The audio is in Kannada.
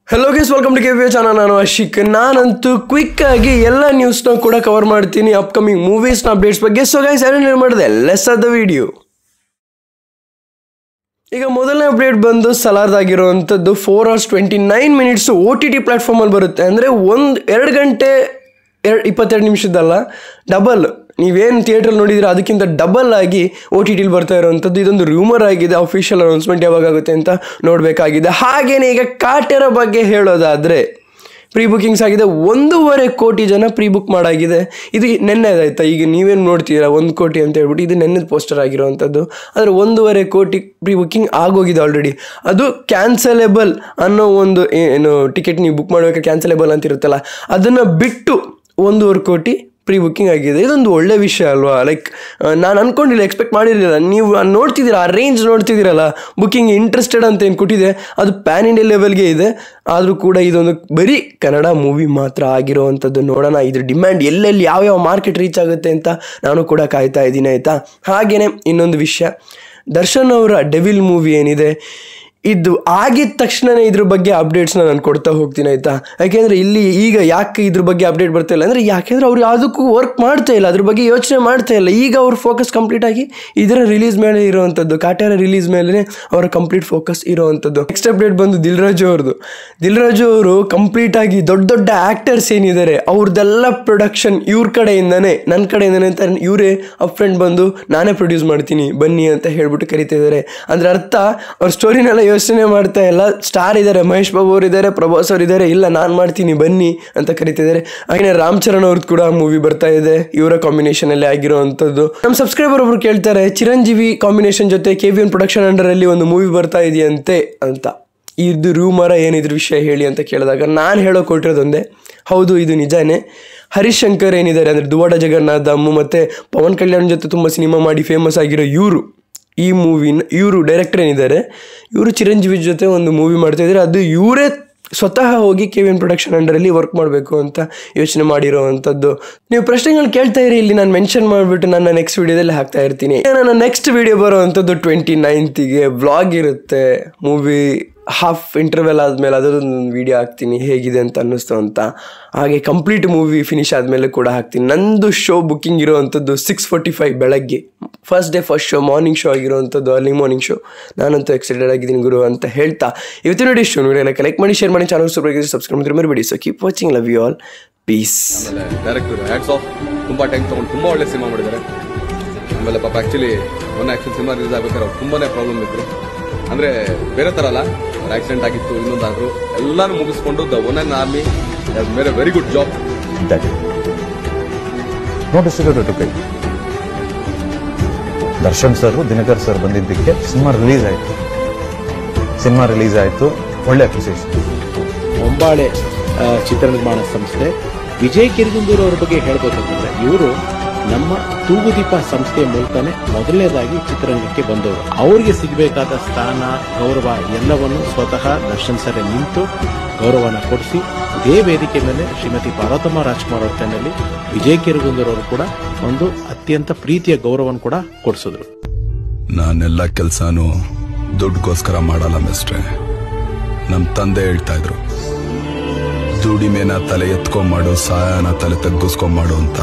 hello guys welcome to KVA channel ನಾನು ಅಶಿಕ್ ನಾನಂತೂ ಕ್ವಿಕ್ ಆಗಿ ಎಲ್ಲ ನ್ಯೂಸ್ ನ ಕೂಡ ಕವರ್ ಮಾಡ್ತೀನಿ ಅಪ್ಕಮಿಂಗ್ ಮೂವೀಸ್ ನ ಅಪ್ಡೇಟ್ಸ್ ಬಗ್ಗೆ ಸೋ ಗೈಸ್ ಏನು ಮಾಡಿದೆ ಲೆಟ್ಸ್ ಸ್ಟಾರ್ಟ್ ದ ವಿಡಿಯೋ ಈಗ ಮೊದಲನೇ ಅಪ್ಡೇಟ್ ಬಂದು ಸಲಾರ್ದ ಆಗಿರುವಂತದ್ದು 4 hours 29 minutes OTT ಪ್ಲಾಟ್ಫಾರ್ಮ್ ಅಲ್ಲಿ ಬರುತ್ತೆ ಅಂದ್ರೆ 2 ಗಂಟೆ 22 ನಿಮಿಷದಲ್ಲ ಡಬಲ್ ನೀವೇನು ಥಿಯೇಟರ್ ನೋಡಿದ್ರೆ ಅದಕ್ಕಿಂತ ಡಬಲ್ ಆಗಿ OTT ಬರ್ತಾ ಇರುವಂಥದ್ದು ಇದೊಂದು ರೂಮರ್ ಆಗಿದೆ ಅಫಿಷಿಯಲ್ ಅನೌನ್ಸ್ಮೆಂಟ್ ಯಾವಾಗ ಆಗುತ್ತೆ ಅಂತ ನೋಡಬೇಕಾಗಿದೆ ಹಾಗೇನೇ ಈಗ ಕಾಟೇರ ಬಗ್ಗೆ ಹೇಳೋದಾದರೆ ಪ್ರೀ ಬುಕಿಂಗ್ಸ್ ಆಗಿದೆ 1.5 ಕೋಟಿ ಜನ ಪ್ರೀ ಬುಕ್ ಮಾಡಾಗಿದೆ ಇದು ನೆನ್ನೆದಾಯ್ತಾ ಈಗ ನೀವೇನು ನೋಡ್ತೀರಾ 1 ಕೋಟಿ ಅಂತ ಹೇಳ್ಬಿಟ್ಟು ಇದು ನೆನ್ನೆದ ಪೋಸ್ಟರ್ ಆಗಿರುವಂಥದ್ದು ಆದರೆ 1.5 ಕೋಟಿ ಪ್ರೀ ಬುಕಿಂಗ್ ಆಗೋಗಿದೆ ಆಲ್ರೆಡಿ ಅದು ಕ್ಯಾನ್ಸಲೇಬಲ್ ಅನ್ನೋ ಒಂದು ಏನು ಟಿಕೆಟ್ ನೀವು ಬುಕ್ ಮಾಡಬೇಕು ಕ್ಯಾನ್ಸಲೇಬಲ್ ಅಂತ ಇರುತ್ತಲ್ಲ ಅದನ್ನು ಬಿಟ್ಟು 1.5 ಕೋಟಿ ಪ್ರೀ ಬುಕ್ಕಿಂಗ್ ಆಗಿದೆ ಇದೊಂದು ಒಳ್ಳೆ ವಿಷಯ ಅಲ್ವಾ ಲೈಕ್ ನಾನು ಅಂದ್ಕೊಂಡಿಲ್ಲ ಎಕ್ಸ್ಪೆಕ್ಟ್ ಮಾಡಿರಲಿಲ್ಲ ನೀವು ನೋಡ್ತಿದ್ದೀರಾ ಆ ರೇಂಜ್ ನೋಡ್ತಿದ್ದೀರಲ್ಲ ಬುಕ್ಕಿಂಗ್ ಇಂಟ್ರೆಸ್ಟೆಡ್ ಅಂತ ಏನು ಕೊಟ್ಟಿದೆ ಅದು ಪ್ಯಾನ್ ಇಂಡಿಯಾ ಲೆವೆಲ್ಗೆ ಇದೆ ಆದರೂ ಕೂಡ ಇದೊಂದು ಬರೀ ಕನ್ನಡ ಮೂವಿ ಮಾತ್ರ ಆಗಿರೋವಂಥದ್ದು ನೋಡೋಣ ಇದ್ರ ಡಿಮ್ಯಾಂಡ್ ಎಲ್ಲೆಲ್ಲಿ ಯಾವ್ಯಾವ ಮಾರ್ಕೆಟ್ ರೀಚ್ ಆಗುತ್ತೆ ಅಂತ ನಾನು ಕೂಡ ಕಾಯ್ತಾ ಇದ್ದೀನಿ ಆಯಿತಾ ಹಾಗೆಯೇ ಇನ್ನೊಂದು ವಿಷಯ ದರ್ಶನ್ ಅವರ ಡೆವಿಲ್ ಮೂವಿ ಏನಿದೆ ಇದು ಆಗಿದ ತಕ್ಷಣವೇ ಇದ್ರ ಬಗ್ಗೆ ಅಪ್ಡೇಟ್ಸ್ನ ನಾನು ಕೊಡ್ತಾ ಹೋಗ್ತೀನಿ ಆಯಿತಾ ಯಾಕೆಂದರೆ ಇಲ್ಲಿ ಈಗ ಯಾಕೆ ಇದ್ರ ಬಗ್ಗೆ ಅಪ್ಡೇಟ್ ಬರ್ತಾ ಇಲ್ಲ ಅಂದರೆ ಯಾಕೆಂದರೆ ಅವ್ರು ಯಾವುದಕ್ಕೂ ವರ್ಕ್ ಮಾಡ್ತಾ ಇಲ್ಲ ಅದ್ರ ಬಗ್ಗೆ ಯೋಚನೆ ಮಾಡ್ತಾ ಇಲ್ಲ ಈಗ ಅವ್ರ ಫೋಕಸ್ ಕಂಪ್ಲೀಟ್ ಆಗಿ ಇದರ ರಿಲೀಸ್ ಮೇಲೆ ಇರೋವಂಥದ್ದು ಕಾಟೇರ ರಿಲೀಸ್ ಮೇಲೆ ಅವರ ಕಂಪ್ಲೀಟ್ ಫೋಕಸ್ ಇರೋವಂಥದ್ದು ನೆಕ್ಸ್ಟ್ ಅಪ್ಡೇಟ್ ಬಂದು ದಿಲ್ ರಾಜು ಅವರು ಕಂಪ್ಲೀಟ್ ಆಗಿ ದೊಡ್ಡ ದೊಡ್ಡ ಆ್ಯಕ್ಟರ್ಸ್ ಏನಿದ್ದಾರೆ ಅವ್ರದ್ದೆಲ್ಲ ಪ್ರೊಡಕ್ಷನ್ ಇವ್ರ ಕಡೆಯಿಂದನೇ ನನ್ನ ಕಡೆಯಿಂದನೇ ಅಂತ ಇವರೇ ಅಪ್ ಫ್ರೆಂಡ್ ಬಂದು ನಾನೇ ಪ್ರೊಡ್ಯೂಸ್ ಮಾಡ್ತೀನಿ ಬನ್ನಿ ಅಂತ ಹೇಳ್ಬಿಟ್ಟು ಕರಿತಾ ಇದ್ದಾರೆ ಅಂದರೆ ಅರ್ಥ ಅವ್ರ ಸ್ಟೋರಿನೆಲ್ಲ ಯೋಚನೆ ಮಾಡ್ತಾ ಇಲ್ಲ ಸ್ಟಾರ್ ಇದ್ದಾರೆ ಮಹೇಶ್ ಬಾಬು ಅವರು ಇದ್ದಾರೆ ಪ್ರಭಾಸ್ ಅವರು ಇದ್ದಾರೆ ಇಲ್ಲ ನಾನು ಮಾಡ್ತೀನಿ ಬನ್ನಿ ಅಂತ ಕರಿತಿದ್ದಾರೆ ಹಾಗೆ ರಾಮ್ ಚರಣ್ ಅವ್ರದ್ದು ಕೂಡ ಮೂವಿ ಬರ್ತಾ ಇದೆ ಇವರ ಕಾಂಬಿನೇಷನ್ ಅಲ್ಲಿ ಆಗಿರುವಂಥದ್ದು ನಮ್ಮ ಸಬ್ಸ್ಕ್ರೈಬರ್ ಒಬ್ರು ಕೇಳ್ತಾರೆ ಚಿರಂಜೀವಿ ಕಾಂಬಿನೇಷನ್ ಜೊತೆ KVN ಪ್ರೊಡಕ್ಷನ್ ಅಂಡರ್ ಅಲ್ಲಿ ಒಂದು ಮೂವಿ ಬರ್ತಾ ಇದೆಯಂತೆ ಅಂತ ಇದು ರೂಮರ ಏನಿದ್ರ ವಿಷಯ ಹೇಳಿ ಅಂತ ಕೇಳಿದಾಗ ನಾನು ಹೇಳೋಕೆ ಕೊಟ್ಟಿರೋದೊಂದೇ ಹೌದು ಇದು ನಿಜಾನೇ ಹರೀಶ್ ಶಂಕರ್ ಏನಿದ್ದಾರೆ ಅಂದರೆ ದುವಾಡ ಜಗನ್ನಾಥ್ ಅಮ್ಮು ಮತ್ತು ಪವನ್ ಕಲ್ಯಾಣ್ ಜೊತೆ ತುಂಬ ಸಿನಿಮಾ ಮಾಡಿ ಫೇಮಸ್ ಆಗಿರೋ ಈ ಮೂವಿನ ಇವರು ಡೈರೆಕ್ಟರ್ ಏನಿದ್ದಾರೆ ಇವರು ಚಿರಂಜೀವಿ ಜೊತೆ ಒಂದು ಮೂವಿ ಮಾಡ್ತಾಯಿದ್ದಾರೆ ಅದು ಇವರೇ ಸ್ವತಃ ಹೋಗಿ KVN ಪ್ರೊಡಕ್ಷನ್ ಅಂಡರಲ್ಲಿ ವರ್ಕ್ ಮಾಡಬೇಕು ಅಂತ ಯೋಚನೆ ಮಾಡಿರೋವಂಥದ್ದು ನೀವು ಪ್ರಶ್ನೆಗಳು ಕೇಳ್ತಾ ಇರಿ ಇಲ್ಲಿ ನಾನು ಮೆನ್ಷನ್ ಮಾಡಿಬಿಟ್ಟು ನನ್ನ ನೆಕ್ಸ್ಟ್ ವೀಡಿಯೋದಲ್ಲಿ ಹಾಕ್ತಾ ಇರ್ತೀನಿ ನನ್ನ ನೆಕ್ಸ್ಟ್ ವೀಡಿಯೋ ಬರೋವಂಥದ್ದು 29th ವ್ಲಾಗ್ ಇರುತ್ತೆ ಮೂವಿ ಹಾಫ್ ಇಂಟರ್ವೆಲ್ ಆದಮೇಲೆ ಅದರೊಂದು ವೀಡಿಯೋ ಹಾಕ್ತೀನಿ ಹೇಗಿದೆ ಅಂತ ಅನ್ನಿಸ್ತು ಅಂತ ಹಾಗೆ ಕಂಪ್ಲೀಟ್ ಮೂವಿ ಫಿನಿಶ್ ಆದಮೇಲೆ ಕೂಡ ಹಾಕ್ತೀನಿ ನಂದು ಶೋ ಬುಕ್ಕಿಂಗ್ ಇರೋವಂಥದ್ದು 6:45 ಬೆಳಗ್ಗೆ first day first show morning show ಆಗಿರೋವಂಥದ್ದು ಅರ್ಲಿ ಮಾರ್ನಿಂಗ್ ಶೋ ನಾನಂತೂ ಎಕ್ಸೈಟೆಡ್ ಆಗಿದ್ದೀನಿ ಗುರು ಅಂತ ಹೇಳ್ತಾ ಇವತ್ತಿನ ನೋಡಿ ಶೋ ವಿಡಿಯೋನ ಕಲೆಕ್ಟ್ ಮಾಡಿ ಶೇರ್ ಮಾಡಿ ಚಾನಲ್ ಸಬ್ಸ್ಕ್ರೈಬ್ ಮಾಡಿ ಮರಿಬೇಡಿ so keep watching love you all peace director hats off ತುಂಬಾ ಟೈಮ್ ತಗೊಂಡು ತುಂಬಾ ಒಳ್ಳೆ ಸಿನಿಮಾ ಮಾಡಿದ್ದಾರೆ ಆಮೇಲೆ ಪಾಪ ಆಕ್ಚುಲಿ ಒಂದು ಆಕ್ಷನ್ ಸಿನಿಮಾ ರಿಲೀಸ್ ಆಗ್ಬೇಕಾದ್ರೆ ತುಂಬಾನೇ ಪ್ರಾಬ್ಲಮ್ ಇದ್ರು ಅಂದ್ರೆ ಬೇರೆ ತರ ಅಲ್ಲ ಆಕ್ಸಿಡೆಂಟ್ ಆಗಿತ್ತು ಇನ್ನೊಂದಾದ್ರು ಎಲ್ಲಾನು ಮುಗಿಸ್ಕೊಂಡು the one and army made A very good job Darshan sir Dinakar sir ಬಂದಿದ್ದಕ್ಕೆ ಸಿನಿಮಾ ರಿಲೀಸ್ ಆಯ್ತು ಒಳ್ಳೆ ಅಪ್ರಿಸಿಯೇಷನ್ ಹೊಂಬಾಳೆ ಚಿತ್ರ ನಿರ್ಮಾಣ ಸಂಸ್ಥೆ ವಿಜಯ್ ಕಿರ್ಗುಂದೂರು ಅವರ ಬಗ್ಗೆ ಹೇಳಬೇಕಂತಂದ್ರೆ ಇವರು ನಮ್ಮ ತೂಗುದೀಪ ಸಂಸ್ಥೆಯ ಮೂಲಕನೇ ಮೊದಲನೇದಾಗಿ ಚಿತ್ರರಂಗಕ್ಕೆ ಬಂದವರು ಅವರಿಗೆ ಸಿಗಬೇಕಾದ ಸ್ಥಾನ ಗೌರವ ಎಲ್ಲವನ್ನು ಸ್ವತಃ ದರ್ಶನ್ ಸರ್ ನಿಂತು ಗೌರವನ ಕೊಡಿಸಿ ಇದೇ ವೇದಿಕೆ ಮೇಲೆ ಶ್ರೀಮತಿ ಪಾರ್ವತಮ್ಮ ರಾಜ್ಕುಮಾರ್ ಅವ್ರ ಕೈನಲ್ಲಿ ವಿಜಯ್ ಕಿರ್ಗುಂದೂರು ಅವರು ಕೂಡ ಒಂದು ಅತ್ಯಂತ ಪ್ರೀತಿಯ ಗೌರವವನ್ನು ಕೂಡ ಕೊಡಿಸಿದ್ರು ನಾನೆಲ್ಲ ಕೆಲಸನೂ ದುಡ್ಡುಗೋಸ್ಕರ ಮಾಡಲ್ಲ ಮಿಸ್ಟ್ರೆ ನಮ್ ತಂದೆ ಹೇಳ್ತಾ ಇದ್ರು ದುಡಿಮೆನ ತಲೆ ಎತ್ಕೊಂಡ್ ಮಾಡು ಸಹಾಯನ ತಲೆ ತಗ್ಗಿಸ್ಕೊಂಡ್ ಮಾಡು ಅಂತ